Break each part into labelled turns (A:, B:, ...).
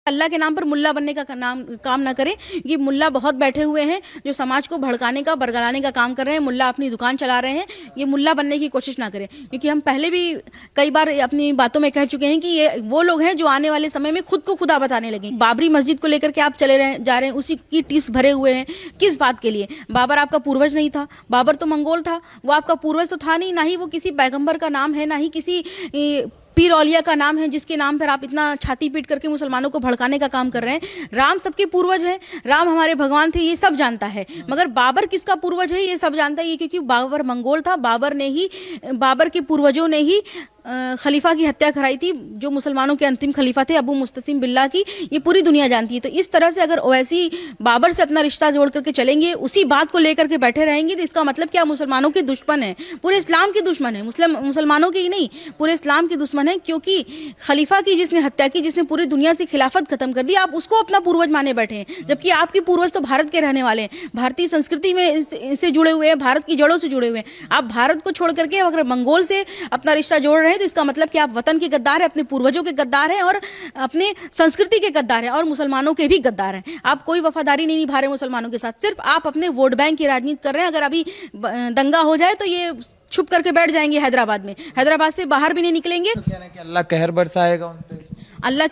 A: अल्लाह के नाम पर मुल्ला बनने का काम ना करें। ये मुल्ला बहुत बैठे हुए हैं जो समाज को भड़काने का बरगलाने का काम कर रहे हैं। मुल्ला अपनी दुकान चला रहे हैं। ये मुल्ला बनने की कोशिश ना करें, क्योंकि हम पहले भी कई बार अपनी बातों में कह चुके हैं कि ये वो लोग हैं जो आने वाले समय में खुद को खुदा बताने लगे। बाबरी मस्जिद को लेकर के आप जा रहे हैं, उसी की टीस भरे हुए हैं। किस बात के लिए? बाबर आपका पूर्वज नहीं था, बाबर तो मंगोल था, वो आपका पूर्वज तो था नहीं, ना ही वो किसी पैगंबर का नाम है, ना ही किसी पीर औलिया का नाम है जिसके नाम पर आप इतना छाती पीट करके मुसलमानों को भड़काने का काम कर रहे हैं। राम सबके पूर्वज हैं, राम हमारे भगवान थे, ये सब जानता है। मगर बाबर किसका पूर्वज है ये सब जानता है, ये क्योंकि बाबर मंगोल था। बाबर के पूर्वजों ने ही खलीफा की हत्या कराई थी, जो मुसलमानों के अंतिम खलीफा थे अबू मुस्तसिम बिल्ला की। ये पूरी दुनिया जानती है। तो इस तरह से अगर ओवैसी बाबर से अपना रिश्ता जोड़ करके चलेंगे, उसी बात को लेकर के बैठे रहेंगे, तो इसका मतलब क्या? मुसलमानों के दुश्मन है, पूरे इस्लाम के दुश्मन है। मुसलमानों के ही नहीं, पूरे इस्लाम के दुश्मन है। क्योंकि खलीफा की जिसने हत्या की, जिसने पूरी दुनिया से खिलाफत खत्म कर दी, आप उसको अपना पूर्वज माने बैठे हैं। जबकि आपके पूर्वज तो भारत के रहने वाले हैं, भारतीय संस्कृति में से जुड़े हुए हैं, भारत की जड़ों से जुड़े हुए हैं। आप भारत को छोड़ करके अगर मंगोल से अपना रिश्ता जोड़ रहे हैं, तो इसका मतलब कि आप वतन के गद्दार हैं, अपने पूर्वजों के गद्दार हैं, और अपने संस्कृति के गद्दार हैं, और मुसलमानों के भी गद्दार हैं। आप कोई वफादारी नहीं निभा रहे मुसलमानों के साथ, सिर्फ आप अपने वोट बैंक की राजनीति कर रहे हैं। अगर अभी दंगा हो जाए तो ये छुप करके बैठ जाएंगे हैदराबाद में, हैदराबाद से बाहर भी नहीं निकलेंगे।
B: तो कहना है कि अल्लाह कहर बरसाएगा उन पे।
A: अल्लाह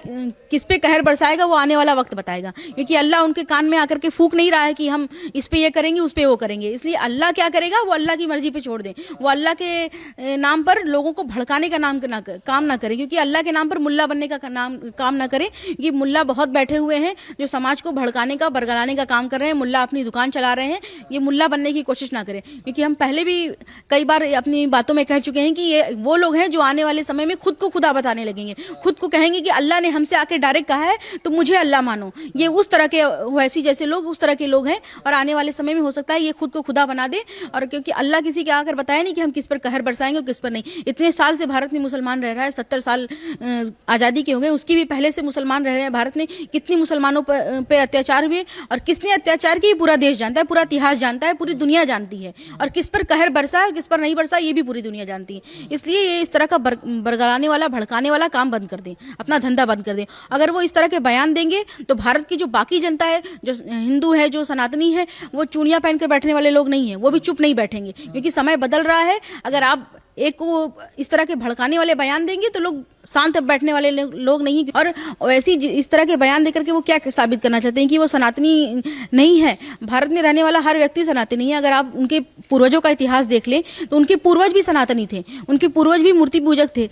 A: किस पे कहर बरसाएगा वो आने वाला वक्त बताएगा, क्योंकि अल्लाह उनके कान में आकर के फूंक नहीं रहा है कि हम इस पे ये करेंगे, उस पे वो करेंगे। इसलिए अल्लाह क्या करेगा वो अल्लाह की मर्जी पे छोड़ दें। वो अल्लाह के नाम पर लोगों को भड़काने का काम ना करें, क्योंकि अल्लाह के नाम पर मुल्ला बनने का काम ना करें। ये मुल्ला बहुत बैठे हुए हैं जो समाज को भड़काने का बरगलाने का काम कर रहे हैं। मुल्ला अपनी दुकान चला रहे हैं। ये मुल्ला बनने की कोशिश ना करें, क्योंकि हम पहले भी कई बार अपनी बातों में कह चुके हैं कि ये वो लोग हैं जो आने वाले समय में खुद को खुदा बताने लगेंगे। खुद को कहेंगे कि अल्लाह ने हमसे आके डायरेक्ट कहा है तो मुझे अल्लाह मानो। ये उस तरह के वैसी जैसे लोग उस तरह के लोग हैं, और आने वाले समय में हो सकता है ये खुद को खुदा बना दे। और क्योंकि अल्लाह किसी के आकर बताया नहीं कि हम किस पर कहर बरसाएंगे और किस पर नहीं। इतने साल से भारत में मुसलमान रह रहा है, 70 साल आज़ादी के हो गए, उसकी भी पहले से मुसलमान रह रहे हैं। भारत में कितनी मुसलमानों पर अत्याचार हुए और किसने अत्याचार किए पूरा देश जानता है, पूरा इतिहास जानता है, पूरी दुनिया जानती है। और किस पर कहर बरसा और किस पर नहीं बरसा ये भी पूरी दुनिया जानती है। इसलिए ये इस तरह का बरगलाने वाला भड़काने वाला काम बंद कर दें, अपना धंधा बंद कर दें। अगर वो इस तरह के बयान देंगे तो भारत की जो बाकी जनता है, जो हिंदू है, जो सनातनी है, वो चूड़ियां पहन कर बैठने वाले लोग नहीं है, वो भी चुप नहीं बैठेंगे, क्योंकि समय बदल रहा है। अगर आप एक को इस तरह के भड़काने वाले बयान देंगे तो लोग शांत बैठने वाले लोग नहीं। और वैसे इस तरह के बयान देकर के वो क्या साबित करना चाहते हैं कि वो सनातनी नहीं है। भारत में रहने वाला हर व्यक्ति सनातनी है। अगर आप उनके पूर्वजों का इतिहास देख लें तो उनके पूर्वज भी सनातनी थे, उनके पूर्वज भी मूर्ति पूजक थे।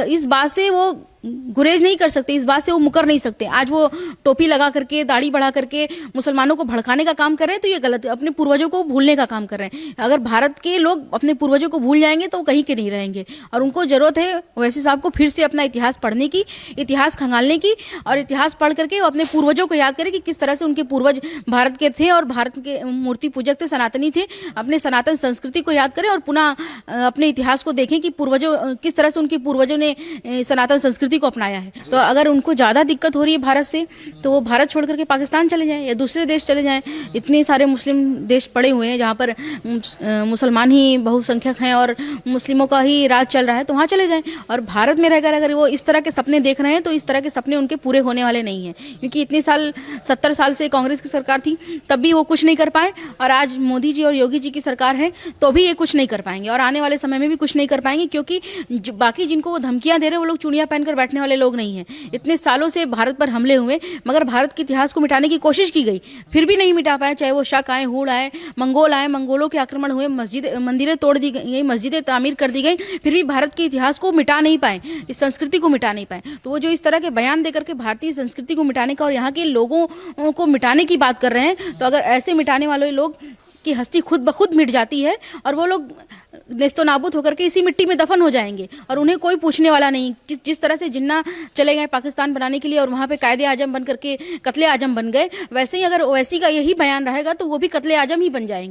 A: इस बात से वो गुरेज नहीं कर सकते, इस बात से वो मुकर नहीं सकते। आज वो टोपी लगा करके, दाढ़ी बढ़ा करके मुसलमानों को भड़काने का काम कर रहे हैं, तो ये गलत है। अपने पूर्वजों को भूलने का काम कर रहे हैं। अगर भारत के लोग अपने पूर्वजों को भूल जाएंगे तो कहीं के नहीं रहेंगे। और उनको जरूरत है ओवैसी साहब को फिर से अपना इतिहास पढ़ने की, इतिहास खंगालने की, और इतिहास पढ़ करके अपने पूर्वजों को याद करें कि किस तरह से उनके पूर्वज भारत के थे और भारत के मूर्ति पूजक थे, सनातनी थे। अपने सनातन संस्कृति को याद करें और पुनः अपने इतिहास को देखें कि पूर्वजों किस तरह से उनके पूर्वजों ने सनातन संस्कृति को अपनाया है। तो अगर उनको ज़्यादा दिक्कत हो रही है भारत से, तो वो भारत छोड़ करके पाकिस्तान चले जाएं या दूसरे देश चले जाएं। इतने सारे मुस्लिम देश पड़े हुए हैं जहाँ पर मुसलमान ही बहुसंख्यक हैं और मुस्लिमों का ही राज चल रहा है, तो वहाँ चले जाएं। और भारत में रहकर अगर वो इस तरह के सपने देख रहे हैं तो इस तरह के सपने उनके पूरे होने वाले नहीं हैं, क्योंकि इतने साल 70 साल से कांग्रेस की सरकार थी, तब भी वो कुछ नहीं कर पाए। और आज मोदी जी और योगी जी की सरकार है तो भी ये कुछ नहीं कर पाएंगे, और आने वाले समय में भी कुछ नहीं कर पाएंगे, क्योंकि बाकी जिनको वो धमकियां दे रहे हैं वो लोग चूड़ियां पहनकर बैठने वाले लोग नहीं है। इतने सालों से भारत पर हमले हुए, मगर भारत के इतिहास को मिटाने की कोशिश की गई, फिर भी नहीं मिटा पाए। चाहे वो शक आए, हूड़ आए, मंगोल आए, मंगोलों के आक्रमण हुए, मंदिरें तोड़ दी गई, मस्जिदें तामीर कर दी गई, फिर भी भारत के इतिहास को मिटा नहीं पाए, इस संस्कृति को मिटा नहीं पाए। तो वो जो इस तरह के बयान देकर के भारतीय संस्कृति को मिटाने का और यहाँ के लोगों को मिटाने की बात कर रहे हैं, तो अगर ऐसे मिटाने वाले लोग की हस्ती खुद ब खुद मिट जाती है और वो लोग नेस्तो नाबूद होकर के इसी मिट्टी में दफन हो जाएंगे और उन्हें कोई पूछने वाला नहीं। जिस तरह से जिन्ना चले गए पाकिस्तान बनाने के लिए और वहाँ पे कायदे आजम बन करके कत्ले आजम बन गए, वैसे ही अगर ओवैसी का यही बयान रहेगा तो वो भी कत्ले आजम ही बन जाएंगे।